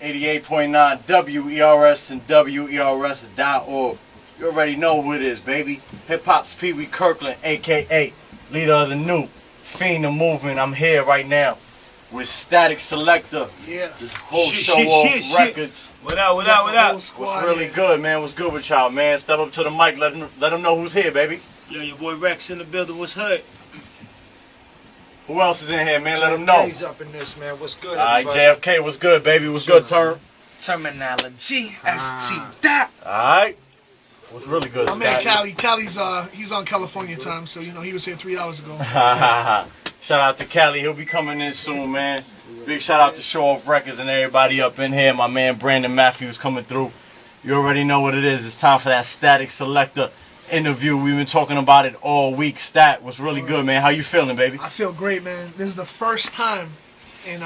88.9 WERS and WERS.org. You already know who it is, baby. Hip Hop's Pee Wee Kirkland, aka leader of the new Fiend the Movement. I'm here right now with Statik Selektah. Yeah. This whole show off records. What up? What's really good, man? What's good with y'all, man? Step up to the mic, let them know who's here, baby. Yo, your boy Rex in the building. What's hood? Who else is in here, man? Let them know. JFK's up in this, man. What's good, Alright, everybody? JFK, what's good, baby? What's good, Term? Terminology, ST that. Alright. What's really good, My man Statik? Cali's he's on California time, so you know he was here 3 hours ago. Shout out to Cali, he'll be coming in soon, man. Big shout out to Show Off Records and everybody up in here. My man Brandon Matthews coming through. You already know what it is. It's time for that Statik Selektah interview. We've been talking about it all week. Stat, what's really good, man? How you feeling, baby? I feel great, man. This is the first time in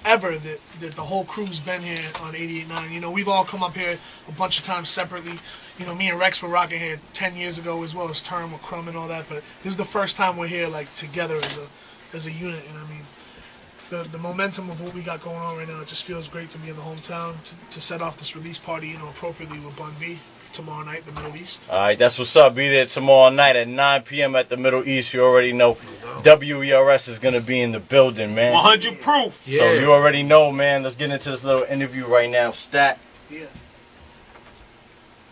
ever that the whole crew's been here on 88.9. You know, we've all come up here a bunch of times separately. You know, me and Rex were rocking here 10 years ago, as well as Term with Crumb and all that. But this is the first time we're here like together as a unit. And I mean, the momentum of what we got going on right now, it just feels great to be in the hometown to set off this release party, you know, appropriately with Bun B tomorrow night, the Middle East. Alright, that's what's up. Be there tomorrow night at 9 p.m. at the Middle East. You already know WERS is going to be in the building, man. 100 proof. Yeah. So you already know, man. Let's get into this little interview right now. Stat, Yeah.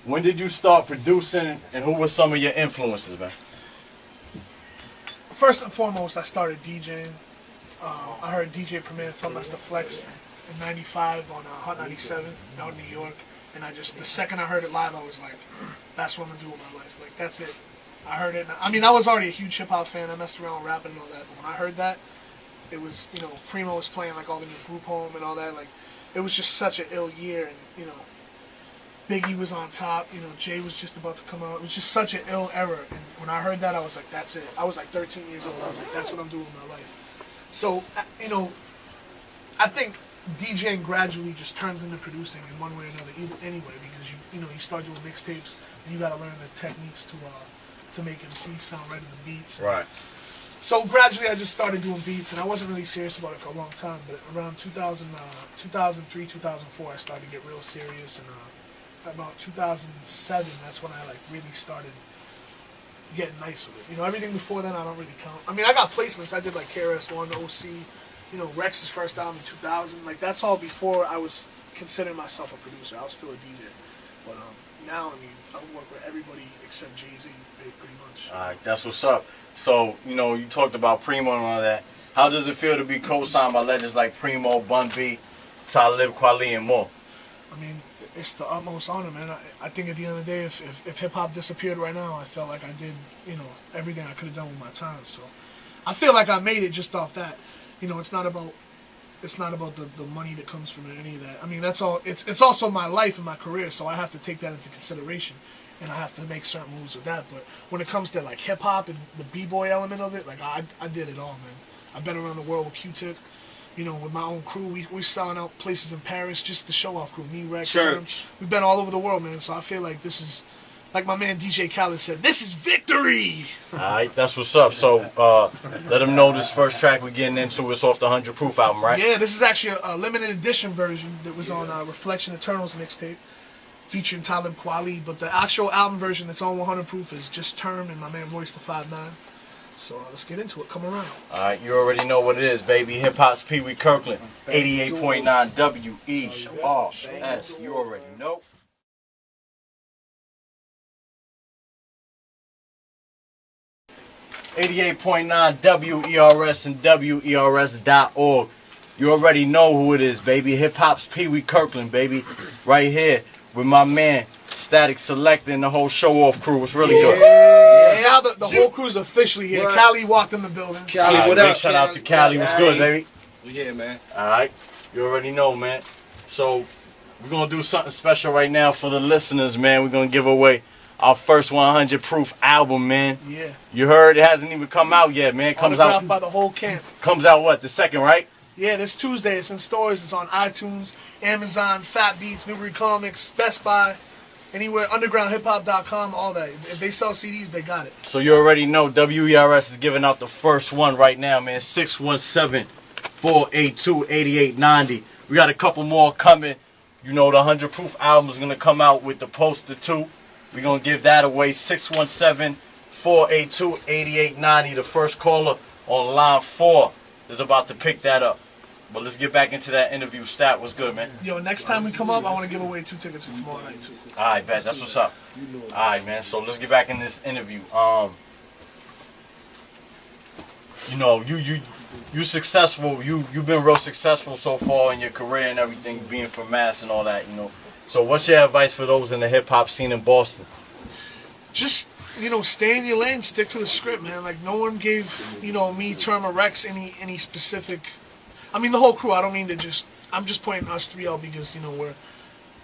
when did you start producing and who were some of your influences, man? First and foremost, I started DJing. I heard DJ Premier from Mr. Flex in '95 on Hot 97 out in New York. And the second I heard it live, I was like, that's what I'm going to do with my life. Like, that's it. I heard it. I mean, I was already a huge hip-hop fan. I messed around with rapping and all that. But when I heard that, it was, you know, Primo was playing, like, all the new Group Home and all that. Like, it was just such an ill year. And, you know, Biggie was on top. You know, Jay was just about to come out. It was just such an ill era. And when I heard that, I was like, that's it. I was like 13 years old. I was like, that's what I'm doing with my life. So, you know, I think DJing gradually just turns into producing in one way or another anyway, because you know you start doing mixtapes and you got to learn the techniques to make MCs sound right in the beats. Right. So gradually I just started doing beats, and I wasn't really serious about it for a long time, but around 2003, 2004 I started to get real serious, and about 2007 that's when I like really started getting nice with it. You know, everything before then I don't really count. I mean, I got placements. I did like KRS-One, OC, you know, Rex's first album in 2000. Like, that's all before I was considering myself a producer. I was still a DJ. But now, I mean, I work with everybody except Jay-Z, pretty much. Alright, that's what's up. So, you know, you talked about Primo and all that. How does it feel to be co-signed by legends like Primo, Bun B, Talib Kweli, and more? I mean, it's the utmost honor, man. I think at the end of the day, if hip-hop disappeared right now, I felt like I did, you know, everything I could have done with my time. So I feel like I made it just off that. You know, it's not about the money that comes from it, any of that. I mean, that's all. It's also my life and my career, so I have to take that into consideration, and I have to make certain moves with that. But when it comes to like hip hop and the b-boy element of it, like I did it all, man. I've been around the world with Q-Tip, you know, with my own crew. We're selling out places in Paris, just the show off crew. Me, Rex, Church. we've been all over the world, man. So I feel like this is, like my man DJ Khaled said, this is victory. Alright, that's what's up. So, let them know this first track we're getting into is off the 100 Proof album, right? Yeah, this is actually a limited edition version that was on Reflection Eternals mixtape, featuring Talib Kweli. But the actual album version that's on 100 Proof is just Term and my man Royce the 5'9". So let's get into it. Come around. Alright, you already know what it is, baby. Hip Hop's Pee Wee Kirkland, 88.9 WERS. You already know. .9 WERS and WERS.org. You already know who it is, baby. Hip Hop's Pee Wee Kirkland, baby. Right here with my man Statik Selektah and the whole show off crew. It's really good. Yeah, now the whole crew's officially here. What? Cali walked in the building. Cali, Alright, what big up? shout out to Cali. What's good, baby? We here, man. Alright, you already know, man. So we're gonna do something special right now for the listeners, man. We're gonna give away our first 100 Proof album, man. Yeah. You heard it hasn't even come out yet, man. It comes Autographed out by the whole camp. comes out what, the 2nd, right? Yeah, this Tuesday. It's in stores. It's on iTunes, Amazon, Fat Beats, Newbury Comics, Best Buy, anywhere, undergroundhiphop.com, all that. If they sell CDs, they got it. So you already know WERS is giving out the first one right now, man. 617-482-8890. We got a couple more coming. You know, the 100 Proof album is going to come out with the poster too. We're going to give that away. 617-482-8890. The first caller on line 4 is about to pick that up. But let's get back into that interview. Stat, what's good, man? Yo, next time we come up, I want to give away 2 tickets for tomorrow night too. All right, bet. That's what's up. All right, man. So let's get back in this interview. You know, you successful. You've been real successful so far in your career and everything, being from Mass and all that. You know. So what's your advice for those in the hip hop scene in Boston? Just, you know, stay in your lane, stick to the script, man. Like, no one gave, you know, me, Terma, Rex any specific. I mean, the whole crew. I don't mean to just. I'm just pointing us 3 out because, you know,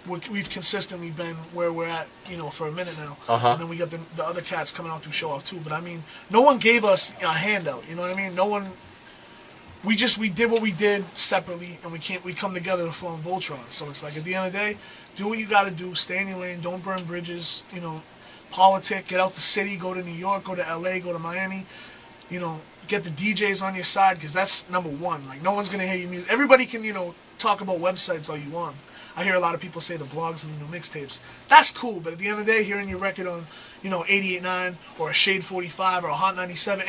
we've consistently been where we're at, you know, for a minute now. And then we got the other cats coming out to show off too. But I mean, no one gave us a handout. You know what I mean? No one. We did what we did separately, and we come together to form Voltron. So it's like, at the end of the day, do what you got to do. Stay in your lane. Don't burn bridges. You know, politic. Get out the city. Go to New York. Go to LA. Go to Miami. You know, get the DJs on your side, because that's number one. Like, no one's gonna hear your music. Everybody can, you know, talk about websites all you want. I hear a lot of people say the blogs and the new mixtapes. That's cool, but at the end of the day, hearing your record on, you know, 88.9 or a Shade 45 or a Hot 97,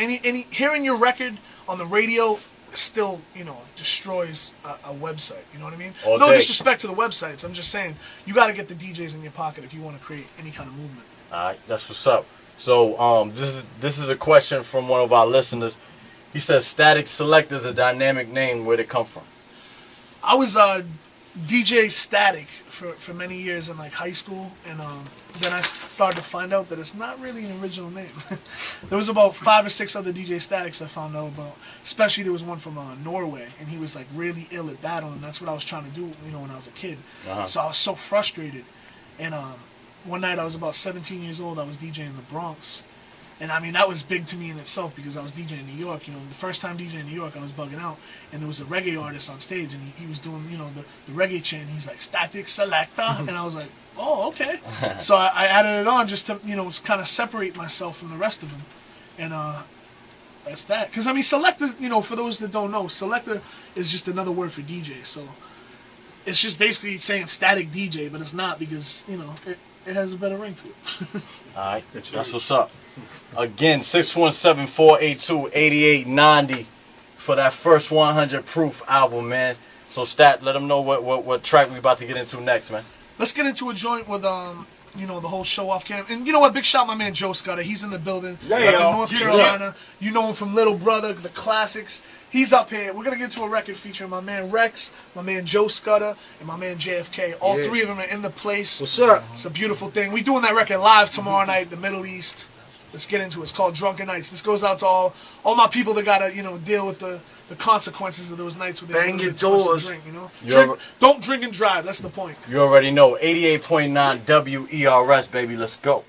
hearing your record on the radio still, you know, destroys a website. You know what I mean? No disrespect to the websites. I'm just saying, you got to get the DJs in your pocket if you want to create any kind of movement. All right, that's what's up. So this is a question from one of our listeners. He says, Statik Selektah is a dynamic name. Where'd it come from? I was DJ Statik for many years in like high school, and then I started to find out that it's not really an original name. There was about 5 or 6 other DJ Statiks I found out about. Especially there was one from Norway, and he was like really ill at battle, and that's what I was trying to do, you know, when I was a kid. So I was so frustrated, and one night I was about 17 years old. I was DJing in the Bronx. And I mean, that was big to me in itself because I was DJing in New York. You know, the first time DJing in New York, I was bugging out. And there was a reggae artist on stage, and he was doing, you know, the reggae chant. He's like, Statik Selektah. And I was like, oh, okay. So I added it on just to, you know, kind of separate myself from the rest of them. And that's that. Because, I mean, Selektah, you know, for those that don't know, Selektah is just another word for DJ. So it's just basically saying static DJ, but it's not, because, you know, it has a better ring to it. All right, that's what's up. Again, 617-482-8890 for that first 100 Proof album, man. So, Stat, let them know what track we about to get into next, man. Let's get into a joint with, you know, the whole show-off camp. And you know what? Big shout my man Joe Scudder. He's in the building. Up in North Carolina. You know him from Little Brother, the classics. He's up here. We're going to get to a record featuring my man Rex, my man Joe Scudder, and my man JFK. All 3 of them are in the place. What's up? It's a beautiful thing. We're doing that record live tomorrow night, the Middle East. Let's get into it. It's called Drunken Nights. This goes out to all my people that got to, you know, deal with the consequences of those nights where they bang your doors. drink, you know? Don't drink and drive. That's the point. You already know. 88.9 WERS, baby. Let's go.